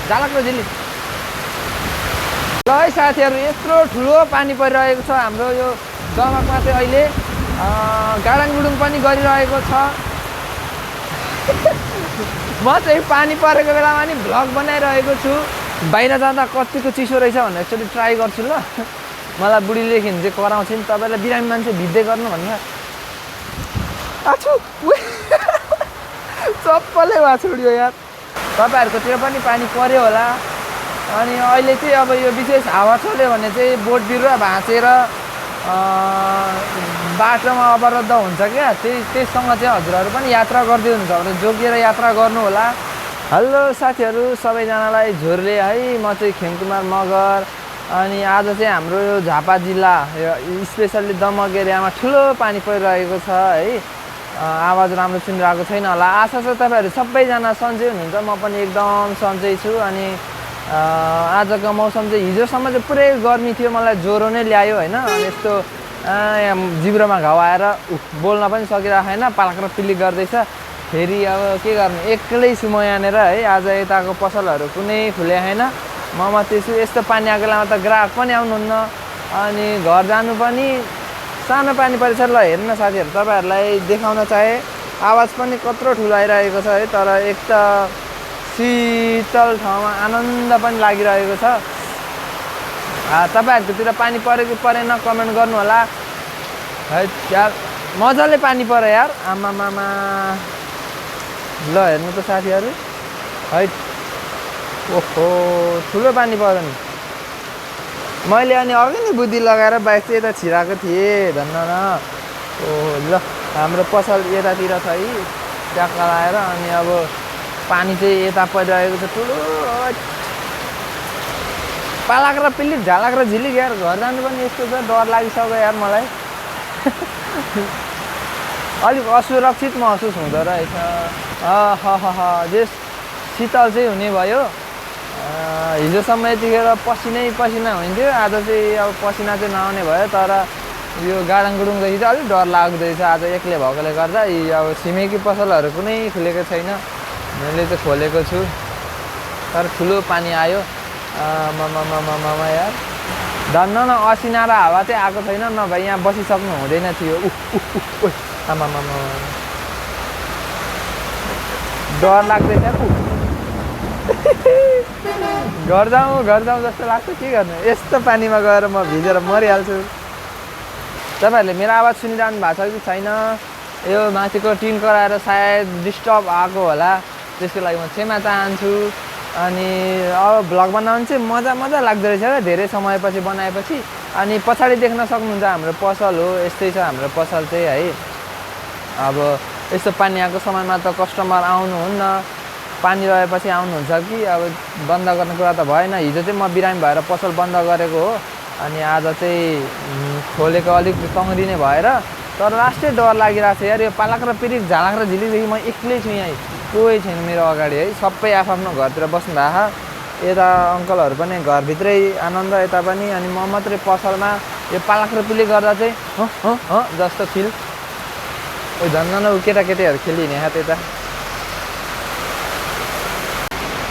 झालक र झिली ल है साथीहरू यत्रो ठुलो पानी परिरहेको छ हाम्रो यो दमकमा चाहिँ अहिले गाडाङगुडुङ पनि गरिरहेको छ म चाहिँ पानी परेको बेलामा नि भ्लग बनाइरहेको छु बाहिर जाँदा कतिको चिसो रहेछ भनेर एकचोटि ट्राई गर्छु ल मलाई बुढीले चाहिँ कराउँछ नि तपाईँलाई बिरामी मान्छे भिज्दै गर्नु भन्दा आछु चप्पलै भए छोडियो यार तपाईँहरूकोतिर पनि पानी पर्यो होला अनि अहिले चाहिँ अब यो विशेष हावा चल्यो भने चाहिँ बोट बिरुवा भाँचेर बाटोमा अवरुद्ध हुन्छ क्या त्यससँग चाहिँ हजुरहरू पनि यात्रा गर्दै हुनुहुन्छ भने जोगिएर यात्रा गर्नु होला हेलो साथीहरू सबैजनालाई झोरले है म चाहिँ खेमकुमार मगर अनि आज चाहिँ हाम्रो यो झापा जिल्ला स्पेसल्ली दमक एरियामा ठुलो पानी परिरहेको छ है आवाज राम्रो सुनिरहेको छैन होला आशा छ तपाईँहरू सबैजना सन्चै हुनुहुन्छ म पनि एकदम सन्चै छु अनि आजको मौसम चाहिँ हिजोसम्म चाहिँ पुरै गर्मी थियो मलाई ज्वरो नै ल्यायो होइन अनि यस्तो जिब्रोमा घाउ आएर बोल्न पनि सकिरहेको छैन पालक र पिलिक गर्दैछ फेरि अब के गर्नु एक्लै छु म यहाँनिर है आज यताको पसलहरू कुनै खुले छैन म मात्रै छु यस्तो पानी आएको बेलामा त ग्राहक पनि आउनुहुन्न अनि घर जानु पनि सानो पानी परिसर ल हेर्नु साथीहरू तपाईँहरूलाई देखाउन चाहे आवाज पनि कत्रो ठुलो आइरहेको छ है तर एक त शीतल ठाउँमा आनन्द पनि लागिरहेको छ तपाईँहरूकोतिर पानी पऱ्यो कि परेन कमेन्ट गर्नु होला है यार मजाले पानी पऱ्यो यार आमामामा ल हेर्नु त साथीहरू है ओहो ठुलो पानी पऱ्यो नि मैले अनि अघि नै बुद्धि लगाएर बाइक चाहिँ यता छिराएको थिएँ धन्न न ओहो ल हाम्रो पसल यतातिर छ है ट्याक्का लगाएर अनि अब पानी चाहिँ यता परिरहेको छ ठुलो पालाक र पिलिक झालाक र झिलिक यार घर जानु पनि यस्तो छ डर लागिसक्यो यार मलाई अलिक असुरक्षित महसुस हुँदो रहेछ जे शीतल चाहिँ हुने भयो हिजोसम्म यतिखेर पसिना हुन्थ्यो आज चाहिँ अब पसिना चाहिँ नआउने भयो तर यो गाडाङगुडुङदेखि चाहिँ अलिक डर लाग्दैछ आज एक्लै भएकोले गर्दा अब छिमेकी पसलहरू कुनै खुलेको छैन मैले चाहिँ खोलेको छु तर ठुलो पानी आयो मामा यार धन्न न असिना र हावा चाहिँ आएको छैन नभए यहाँ बसिसक्नु हुँदैन थियो आमामा डर लाग्दैछ घर जाउँ जस्तो लाग्छ के गर्नु यस्तो पानीमा गएर म भिजेर मरिहाल्छु तपाईँहरूले मेरो आवाज सुनिरहनु भएको छ कि छैन यो माथिको टिन कराएर सायद डिस्टर्ब आएको होला त्यसको लागि म क्षमा चाहन्छु अनि अब भ्लग बनाउनु चाहिँ मजा लाग्दो रहेछ क्या धेरै समयपछि बनाएपछि अनि पछाडि देख्न सक्नुहुन्छ हाम्रो पसल हो यस्तै छ हाम्रो पसल चाहिँ है अब यस्तो पानी आएको समयमा त कस्टमर आउनुहुन्न पानी रहेपछि आउनुहुन्छ कि अब बन्द गर्ने कुरा त भएन हिजो चाहिँ म बिरामी भएर पसल बन्द गरेको हो अनि आज चाहिँ खोलेको अलिक तङ्ग्रिने भएर तर लास्टै डर लागिरहेको छ यार यो पालक र पिरिक झालक र झिलिकदेखि म एक्लै छु यहाँ कोही छैन मेरो अगाडि है सबै आफ्नो घरतिर बस्नु भएको यता अङ्कलहरू पनि घरभित्रै आनन्द यता पनि अनि म मात्रै पसलमा यो पालक र पिलिक गर्दा चाहिँ जस्तो फिल झन् केटाकेटीहरू खेलिने हात यता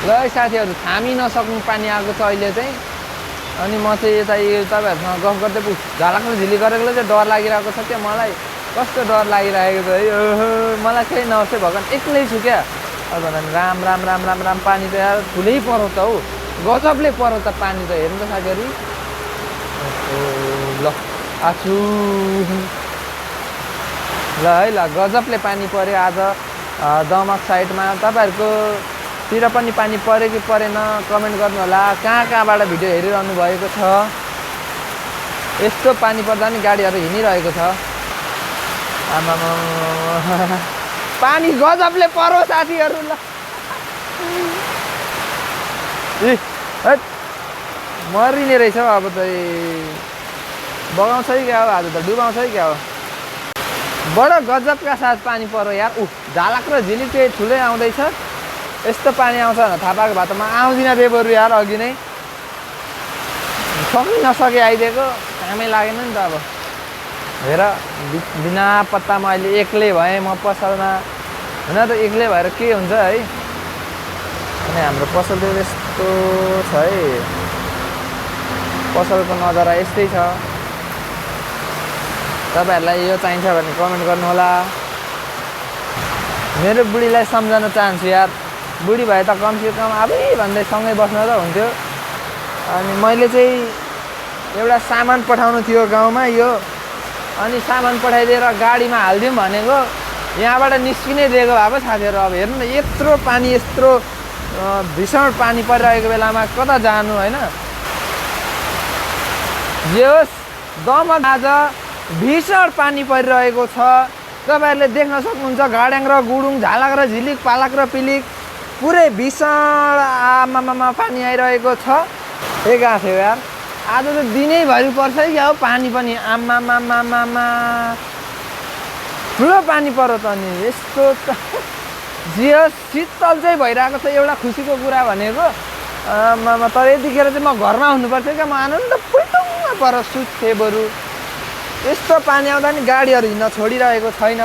ल साथीहरू थामी नसक्नु पानी आएको छ अहिले चाहिँ अनि म चाहिँ यता यो तपाईँहरूसँग गफ गर्दै झालक र झिली गरेकोले चाहिँ डर लागिरहेको छ क्या मलाई कस्तो डर लागिरहेको छ है मलाई केही नहोस् भगवान् एक्लै छु क्या अब राम पानी त यार ठुलै परो त हौ गजबले परो त पानी त हेर्नु त साथीहरू ल आछु ल है ल गजबले पानी पऱ्यो आज दमक साइडमा तपाईँहरूकोतिर पनि पानी पऱ्यो कि परेन कमेन्ट गर्नु होला कहाँबाट भिडियो हेरिरहनु भएको छ यस्तो पानी पर्दा नि गाडीहरू हिँडिरहेको छ आमामा पानी गजबले परो साथीहरू ल मरिने रहेछ अब त बगाउँछ कि क्या हो आज त डुबाउँछ कि क्या हो बडो गजबका साथ पानी पऱ्यो यार झालक र झिलिक चाहिँ ठुलै आउँदैछ यस्तो पानी आउँछ भने थाहा पाएको भए त म आउँदिनँ रे बरु यार अघि नै सकि नसके आइदिएको कामै लागेन नि त अब हेर बिना पत्तामा अहिले एक्लै भएँ म पसलमा हुन त एक्लै भएर के हुन्छ है अनि हाम्रो पसलतिर यस्तो छ है, पसलको नजारा यस्तै छ। तपाईहरूलाई यो चाहिन्छ भने कमेन्ट गर्नुहोला। मेरो बुढीलाई सम्झाउन चाहन्छु यार, बुढी भए त कमसेकम आबै भन्दै सँगै बस्न त हुन्थ्यो। अनि मैले चाहिँ एउटा सामान पठाउनु थियो गाउँमा यो, अनि सामान पठाइदिएर गाडीमा हालिदिउँ भनेको, यहाँबाट निस्किनै दिएको भए पो साथीहरू। अब हेर्नु न, यत्रो पानी, यत्रो भीषण पानी परिरहेको बेलामा कता जानु होइन। जे होस्, दमक आज भीषण पानी परिरहेको छ। तपाईँहरूले देख्न सक्नुहुन्छ गाड्याङ र गुडुङ, झालक र झिलिक, पालक र पिलिक पुरै भीषण आमामा पानी आइरहेको छ। ए कहाँ थियो यार, आज त दिनैभरि पर्छ है क्या हो पानी पनि। आमामामामा ठुलो पानी पर्यो त। अनि यस्तो त जे शीतल चाहिँ भइरहेको छ, एउटा खुसीको कुरा भनेको। तर यतिखेर चाहिँ म घरमा हुनुपर्थ्यो क्या, म आनन्द पुल्टुङमा पर सुत्थेँ बरु। यस्तो पानी आउँदा नि गाडीहरू हिँड्न छोडिरहेको छैन।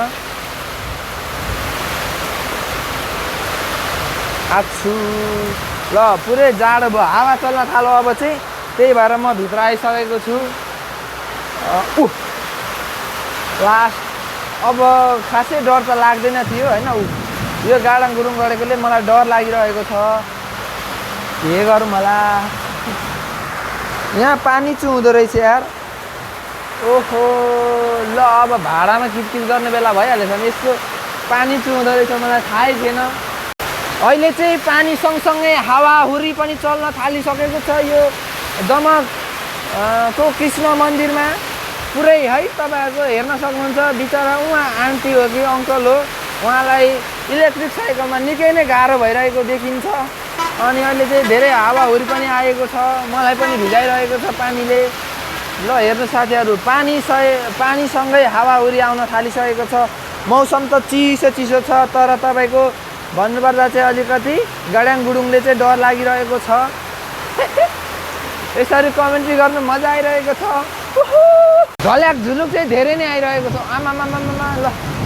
आछु ल, पुरै जाडो भयो, हावा चल्न थाल्यो अब चाहिँ। त्यही भएर म भित्र आइसकेको छु। लास्ट अब खासै डर त लाग्दैन थियो होइन। यो गाडाङ गुडुङ गरेकोले मलाई डर लागिरहेको छ, के गरौँ होला। यहाँ पानी चुहुँदो रहेछ यार। ओहो ल, अब भाडामा किटकिट गर्ने बेला भइहालेछ नि। यस्तो पानी चुहुँदो रहेछ, मलाई थाहै थिएन। अहिले चाहिँ पानी सँगसँगै हावाहुरी पनि चल्न थालिसकेको छ। यो दमकको कृष्ण मन्दिरमा पुरै है, तपाईँहरूको हेर्न सक्नुहुन्छ। बिचरा उहाँ आन्टी हो कि अङ्कल हो, उहाँलाई इलेक्ट्रिक साइकलमा निकै नै गाह्रो भइरहेको देखिन्छ। अनि अहिले चाहिँ धेरै हावाहुरी पनि आएको छ, मलाई पनि भिजाइरहेको छ पानीले। ल हेर्नु साथीहरू, पानीसँगै हावाहुरी आउन थालिसकेको छ। मौसम त चिसो चिसो छ, तर तपाईँको भन्नुपर्दा चाहिँ अलिकति गाड्याङ गुडुङले चाहिँ डर लागिरहेको छ। यसरी कमेन्ट्री गर्नु मजा आइरहेको छ। झल्याक झुलुक चाहिँ धेरै नै आइरहेको छ। आमामामामा ल,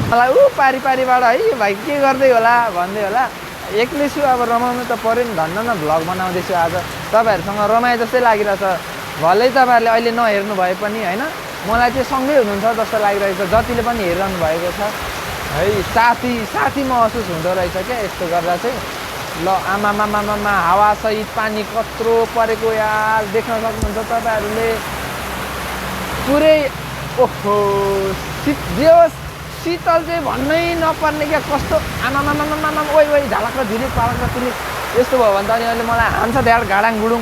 मलाई पारिबाट है यो भाइ के गर्दै होला भन्दै होला। एक्लै छु, अब रमाउनु त पऱ्यो नि। धन्न न भ्लग बनाउँदैछु आज, तपाईँहरूसँग रमाए जस्तै लागिरहेछ। भलै तपाईँहरूले अहिले नहेर्नु भए पनि होइन, मलाई चाहिँ सँगै हुनुहुन्छ जस्तो लागिरहेको छ। जतिले पनि हेरिरहनु भएको छ है, साथी महसुस हुँदो रहेछ क्या यस्तो गर्दा चाहिँ। ल आमामामामा हावासहित पानी कत्रो परेको यार, देख्न सक्नुहुन्छ तपाईँहरूले पुरै। ओहो जे होस्, शीतल चाहिँ भन्नै नपर्ने क्या, कस्तो आमामामामा। ओइ झालक र झिलिक, पालक र पिलिक यस्तो भयो भने त अनि अहिले मलाई हान्छ त्यहाँ गाडाङ गुडुङ।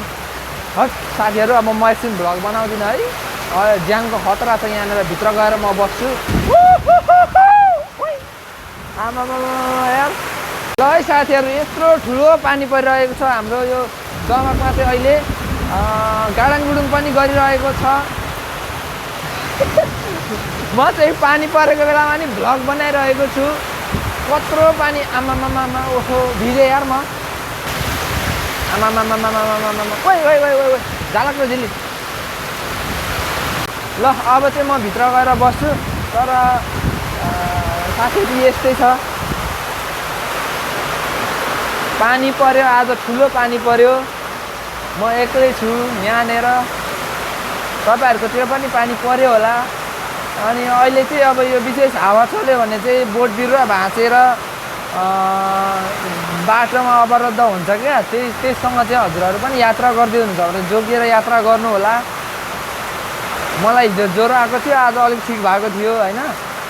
हस् साथीहरू, अब म एकछिन भ्लग बनाउँदिनँ है, ज्यानको खतरा छ यहाँनिर। भित्र गएर म बस्छु। आमामामा यार। ल है साथीहरू, यत्रो ठुलो पानी परिरहेको छ हाम्रो यो दमकमा चाहिँ अहिले। गाडाङ गुडुङ पनि गरिरहेको छ। म चाहिँ पानी परेको बेलामा नि भ्लग बनाइरहेको छु। कत्रो पानी, आमामामामा। ओहो भिजे यार म। आमामामामामामा। ओइ झालक र झिलिक। ल अब चाहिँ म भित्र गएर बस्छु। तर साथीहरू यस्तै छ, पानी पर्यो आज, ठुलो पानी पर्यो। म एक्लै छु यहाँनिर, तपाईँहरूकोतिर पनि पानी पर्यो होला। अनि अहिले चाहिँ अब यो विशेष हावा चल्यो भने चाहिँ बोट बिरुवा भाँचेर बाटोमा अवरुद्ध हुन्छ क्या। त्यससँग चाहिँ हजुरहरू पनि यात्रा गर्दै हुनुहुन्छ भने जोगिएर यात्रा गर्नु होला। मलाई हिजो ज्वरो आएको थियो, आज अलिक ठिक भएको थियो होइन।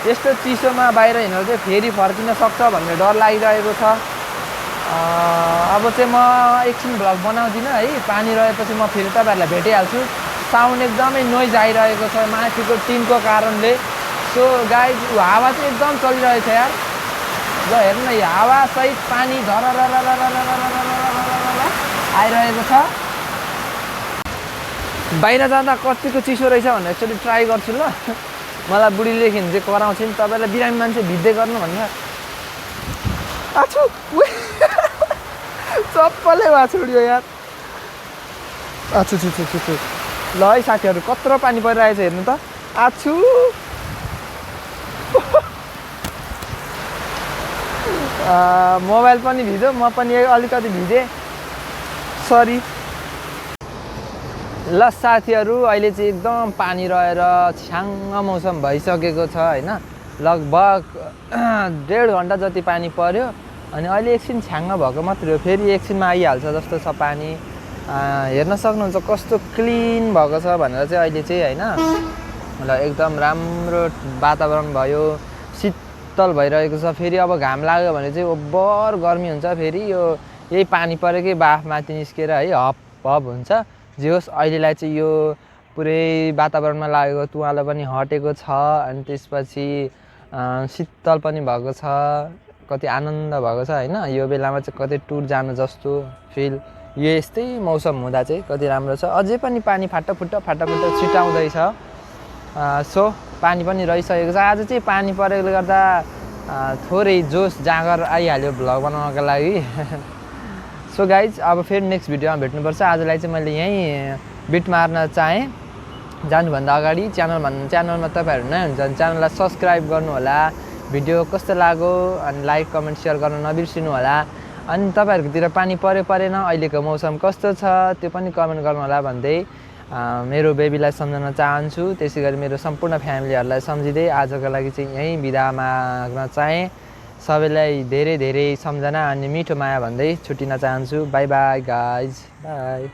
यस्तो चिसोमा बाहिर हिँड्दा चाहिँ फेरि फर्किन सक्छ भन्ने डर लागिरहेको छ। अब चाहिँ म एकछिन भ्लग बनाउँदिनँ है, पानी रहेपछि म फेरि तपाईँहरूलाई भेटिहाल्छु। साउन्ड एकदमै नोइज आइरहेको छ माथिको टिनको कारणले। सो गाइज, हावा चाहिँ एकदम चलिरहेछ यार। ल हेर्नु न, यो हावासहित पानी धरर आइरहेको छ। बाहिर जाँदा कतिको चिसो रहेछ भनेर एकचोटि ट्राई गर्छु ल। मलाई बुढीले चाहिँ कराउँछ नि, तपाईँलाई बिरामी मान्छे भिज्दै गर्नु भनेर। आछु चप्पलै भए छोड्यो यार। आछु छु। ल है साथीहरू, कत्रो पानी परिरहेछ हेर्नु त। आछु मोबाइल पनि भिज्यो, म पनि अलिकति भिजेँ, सरी। ल साथीहरू, अहिले चाहिँ एकदम पानी रहेर छ्याङ्ग मौसम भइसकेको छ होइन। लगभग 1.5 घन्टा जति पानी पर्यो अनि अहिले एकछिन छ्याङ्ग भएको मात्रै हो, फेरि एकछिनमा आइहाल्छ जस्तो छ पानी। हेर्न सक्नुहुन्छ कस्तो क्लिन भएको छ भनेर चाहिँ अहिले चाहिँ होइन। ल एकदम राम्रो वातावरण भयो, शीतल भइरहेको छ। फेरि अब घाम लाग्यो भने चाहिँ ओभर गर्मी हुन्छ, फेरि यो यही पानी परेकै बाफ माथि निस्केर है हप हप हुन्छ। जे होस् अहिलेलाई चाहिँ यो पुरै वातावरणमा लागेको तुवालो पनि हटेको छ अनि त्यसपछि शीतल पनि भएको छ, कति आनन्द भएको छ होइन। यो बेलामा चाहिँ कतै टुर जानु जस्तो फिल, यो यस्तै मौसम हुँदा चाहिँ कति राम्रो छ। अझै पनि पानी फाटाफुट्टा छिटाउँदैछ। सो पानी पनि रहिसकेको छ। आज चाहिँ पानी परेकोले गर्दा थोरै जोस जाँगर आइहाल्यो भ्लग बनाउनको लागि। सो गाइज अब फेरि नेक्स्ट भिडियोमा भेट्नुपर्छ। आजलाई चाहिँ मैले यहीँ बिट मार्न चाहेँ। जानुभन्दा अगाडि च्यानलमा तपाईँहरू नयाँ हुन्छ भने च्यानललाई सब्सक्राइब गर्नु होला। भिडियो कस्तो लाग्यो अनि लाइक कमेन्ट सेयर गर्न नबिर्सिनु होला। अनि तपाईँहरूकोतिर पानी परेन, अहिलेको मौसम कस्तो छ त्यो पनि कमेन्ट गर्नु होला भन्दै मेरो बेबीलाई सम्झाउन चाहन्छु। त्यसै गरी मेरो सम्पूर्ण फ्यामिलीहरूलाई सम्झिँदै आजको लागि चाहिँ यहीँ बिदा माग्न चाहेँ। सबैलाई धेरै धेरै सम्झना अनि मिठो माया भन्दै छुट्टिन चाहन्छु। By by guys, by.